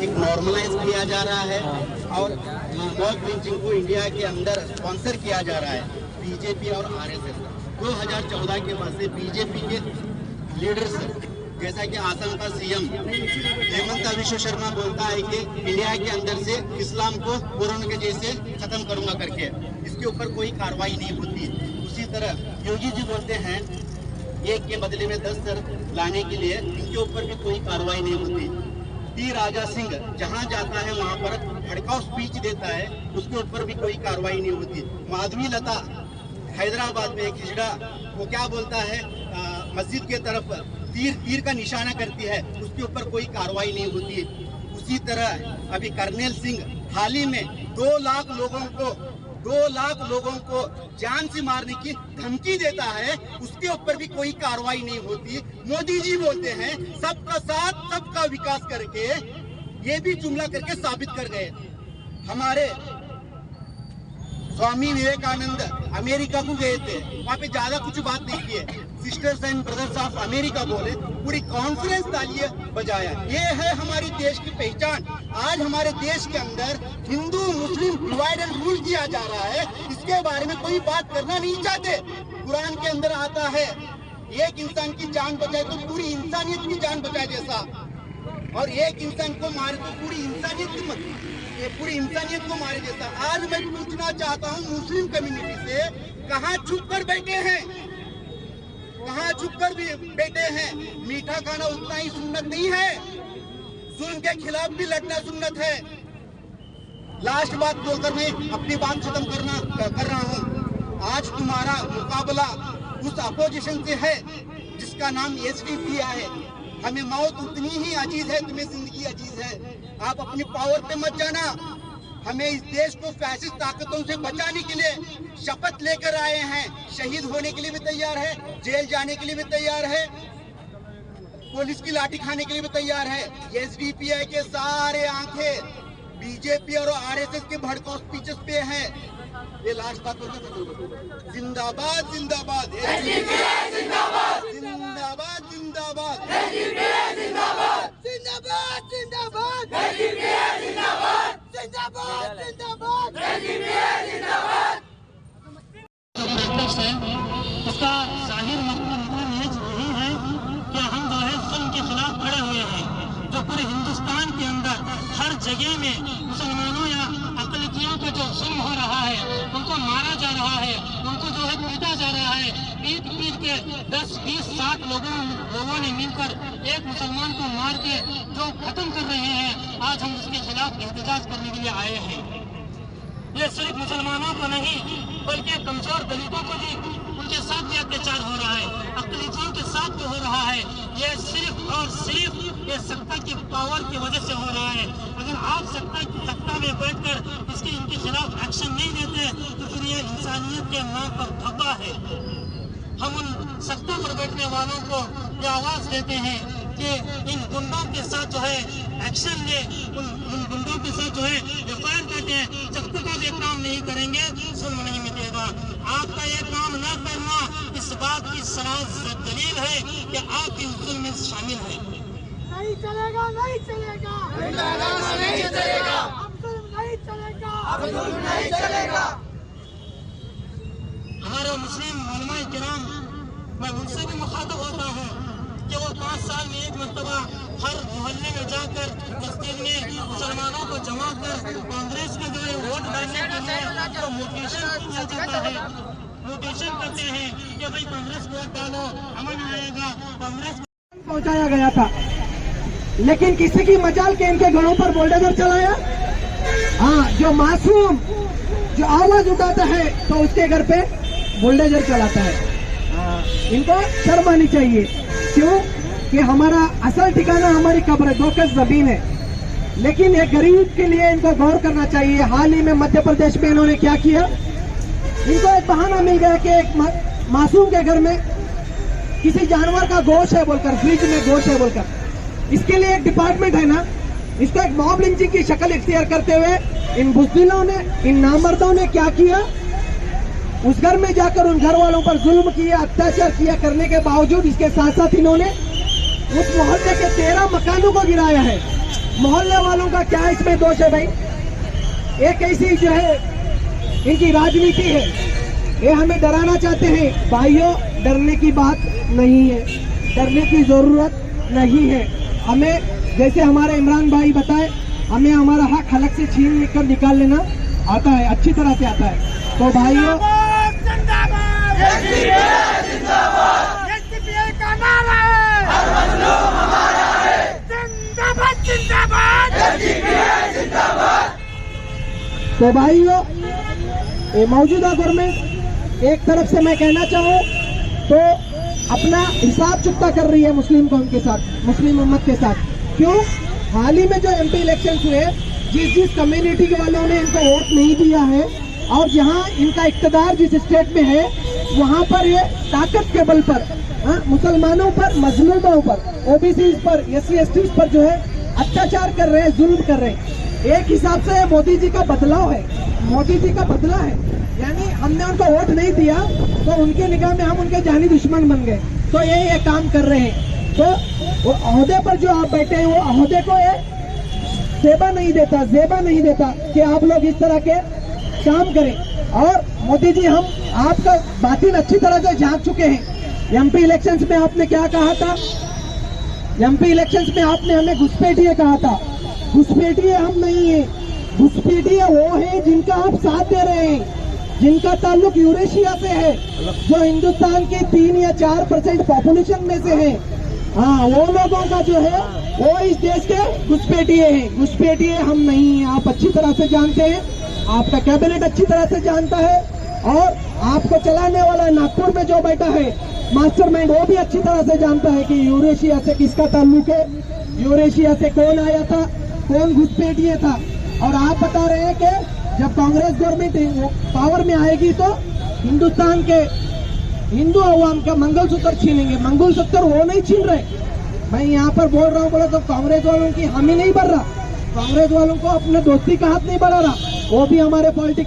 एक नॉर्मलाइज किया जा रहा है और मॉब लिंचिंग को इंडिया के अंदर स्पॉन्सर किया जा रहा है बीजेपी और आरएसएस। 2014 के बाद से बीजेपी के लीडर्स जैसा कि आसाम का सीएम हेमंत बिश्व शर्मा बोलता है कि इंडिया के अंदर से इस्लाम को कोरोना के जैसे खत्म करूंगा करके, इसके ऊपर कोई कार्रवाई नहीं होती। उसी तरह योगी जी बोलते हैं एक के बदले में 10 सर लाने के लिए, इनके ऊपर भी कोई कार्रवाई नहीं होती। टी राजा सिंह जहां जाता है वहां पर भड़काऊ स्पीच देता है, उसके ऊपर भी कोई कार्रवाई नहीं होती। माधवी लता हैदराबाद में एक हिजड़ा वो क्या बोलता है, मस्जिद के तरफ तीर का निशाना करती है, उसके ऊपर कोई कार्रवाई नहीं होती। उसी तरह अभी कर्नल सिंह हाल ही में 2 लाख लोगों को जान से मारने की धमकी देता है, उसके ऊपर भी कोई कार्रवाई नहीं होती। मोदी जी बोलते हैं सबका साथ सबका विकास करके, ये भी जुमला करके साबित कर गए। हमारे स्वामी विवेकानंद अमेरिका को गए थे, वहाँ पे ज्यादा कुछ बात नहीं किए, sisters and brothers of America बोले, पूरी कॉन्फ्रेंस तालियां बजाया। ये है हमारी देश की पहचान। आज हमारे देश के अंदर हिंदू मुस्लिम डिवाइड एंड रूल किया जा रहा है, इसके बारे में कोई बात करना नहीं चाहते। कुरान के अंदर आता है एक इंसान की जान बचाए तो पूरी इंसानियत की जान बचाए जैसा, और एक इंसान को मारे तो पूरी इंसानियत को मारे जैसा। आज मैं पूछना चाहता हूँ मुस्लिम कम्युनिटी से, कहाँ छुप कर बैठे हैं, कहाँ छुप कर बैठे हैं? मीठा खाना उतना ही सुन्नत नहीं है, जुल्म के खिलाफ भी लड़ना सुन्नत है। लास्ट बात बोलकर मैं अपनी बात खत्म कर रहा हूँ। आज तुम्हारा मुकाबला उस अपोजिशन से है जिसका नाम SDPI है। हमें मौत उतनी ही अजीज है, तुम्हें जिंदगी अजीज है। आप अपनी पावर पे मत जाना। हमें इस देश को फैसिस्ट ताकतों से बचाने के लिए शपथ लेकर आए हैं। शहीद होने के लिए भी तैयार है, जेल जाने के लिए भी तैयार है, पुलिस की लाठी खाने के लिए भी तैयार है। SDPI के सारे आंखें बीजेपी और RSS के भड़काऊ स्पीचेस पे हैं। ये लास्ट बात बोलते, जिंदाबाद जिंदाबाद जिंदाबाद जिंदाबाद जिंदाबाद जिंदाबाद जिंदाबाद जिंदाबाद जिंदाबाद जिंदाबाद जिंदाबाद। है उसका जाहिर मतलब यही है कि हम जो है जुल्म के खिलाफ खड़े हुए हैं। जो पूरे हिंदुस्तान के अंदर हर जगह में मुसलमानों या अक़लियतों का जो जुल्म हो रहा है, उनको मारा जा रहा है, उनको जो है पीटा जा रहा है, पीट के 10, 20, 60 लोगों ने मिलकर एक मुसलमान को मार के जो खत्म कर रहे हैं, आज हम उसके खिलाफ एहतजाज करने के लिए आए हैं। ये सिर्फ मुसलमानों को नहीं बल्कि कमजोर दलितों को भी, उनके साथ भी अत्याचार हो रहा है, अक़लियतों के साथ भी हो रहा है। ये सिर्फ और सिर्फ ये सत्ता की पावर की वजह से हो रहा है। अगर आप सत्ता में बैठकर इनके खिलाफ एक्शन नहीं लेते तो फिर ये इंसानियत के नाम पर धब्बा है। हम उन सत्ता पर बैठने वालों को ये आवाज देते हैं कि इन गुंडों के साथ जो है एक्शन ले, उन गुंडों के साथ जो है FIR काटे। जब तक आप ये काम नहीं करेंगे जुल्म नहीं मिटेगा। आपका ये काम न करना इस बात की सराज दलील है कि आप इस जुल्म में शामिल हैं। नहीं चलेगा, नहीं चलेगा, नहीं चलेगा, अब जुल्म नहीं चलेगा, अब जुल्म नहीं चलेगा। हमारे मुस्लिम उलमा किराम, मैं उनसे भी मुखातब होता हूँ कि वो 5 साल में एक मरतबा हर मोहल्ले में जाकर मस्जिद में मुसलमानों को जमा कर कांग्रेस के जो है वोट डालने के लिए तो मोटिवेशन किया जाता है, मोटिवेशन करते हैं कि भाई कांग्रेस को वोट डालो, अमन आएगा। कांग्रेस पहुंचाया गया था, लेकिन किसी की मजाल के इनके घरों पर बुलडोजर चलाया। हाँ, जो मासूम जो आवाज उठाता है तो उसके घर पे बुलडोजर चलाता है। इनको शर्म आनी चाहिए। क्यों? कि हमारा असल ठिकाना हमारी कब्र है, 2 गज जमीन है। लेकिन एक गरीब के लिए इनको गौर करना चाहिए। हाल ही में मध्य प्रदेश में इन्होंने क्या किया, इनको एक बहाना मिल गया कि एक मासूम के घर में किसी जानवर का गोश्त है बोलकर, फ्रिज में गोश्त है बोलकर, इसके लिए एक डिपार्टमेंट है ना, इसको एक मॉब लिंचिंग की शक्ल इख्तियार करते हुए इन बुज़दिलों ने, इन नामर्दों ने क्या किया, उस घर में जाकर उन घर वालों पर जुल्म किया, अत्याचार किया। करने के बावजूद इसके साथ साथ इन्होंने उस मोहल्ले के 13 मकानों को गिराया है। मोहल्ले वालों का क्या इसमें दोष है भाई? एक ऐसी जो है इनकी राजनीति है, ये हमें डराना चाहते हैं। भाइयों, डरने की बात नहीं है, डरने की जरूरत नहीं है। हमें जैसे हमारे इमरान भाई बताए, हमें हमारा हक हलक से छीन कर निकाल लेना आता है, अच्छी तरह से आता है। तो भाइयों, SDPI का नारा है, हर मजलूम हमारा है, जिंदाबाद जिंदाबाद, SDPI जिंदाबाद। तो भाइयों, ये मौजूदा गवर्नमेंट एक तरफ से मैं कहना चाहूँ तो अपना हिसाब चुकता कर रही है मुस्लिम कौम के साथ, मुस्लिम उम्मत के साथ। क्यों? हाल ही में जो MP इलेक्शन हुए, जिस कम्युनिटी के वालों ने इनको वोट नहीं दिया है और जहां इनका इक्तदार जिस स्टेट में है, वहां पर ये ताकत के बल पर मुसलमानों पर, मजलूमों पर, OBC पर, SC ST पर जो है अत्याचार कर रहे हैं, जुल्म कर रहे हैं। एक हिसाब से मोदी जी का बदलाव है, मोदी जी का बदला है। यानी हमने उनको वोट नहीं दिया तो उनके निगाह में हम उनके जानी दुश्मन बन गए, तो ये काम कर रहे हैं। तो वो ओहदे पर जो आप बैठे हैं, वो ओहदे को ये जेबा नहीं देता कि आप लोग इस तरह के काम करें। और मोदी जी, हम आपका बातिन अच्छी तरह से झांक चुके हैं। MP इलेक्शंस में आपने क्या कहा था? MP इलेक्शंस में आपने हमें घुसपैठिए कहा था। घुसपैठिए हम नहीं है, घुसपैठिए वो है जिनका आप साथ दे रहे हैं, जिनका ताल्लुक यूरेशिया से है, जो हिंदुस्तान की 3 या 4% पॉपुलेशन में से है। हाँ, वो लोगों का जो है वो इस देश के घुसपैठिए हैं। घुसपैठिए हम नहीं हैं, आप अच्छी तरह से जानते हैं, आपका कैबिनेट अच्छी तरह से जानता है, और आपको चलाने वाला नागपुर में जो बैठा है मास्टरमाइंड, वो भी अच्छी तरह से जानता है कि यूरेशिया से किसका ताल्लुक है, यूरेशिया से कौन आया था, कौन घुसपैठिए था। और आप बता रहे हैं कि जब कांग्रेस गवर्नमेंट पावर में आएगी तो हिंदुस्तान के हिंदू अवाम का मंगलसूत्र छीनेंगे। मंगलसूत्र वो नहीं छीन रहे, मैं यहाँ पर बोल रहा हूँ, बोला तो कांग्रेस वालों की हामी नहीं बढ़ रहा, कांग्रेस वालों को अपने दोस्ती का हाथ नहीं बढ़ा रहा, वो भी हमारे पॉलिटिक्स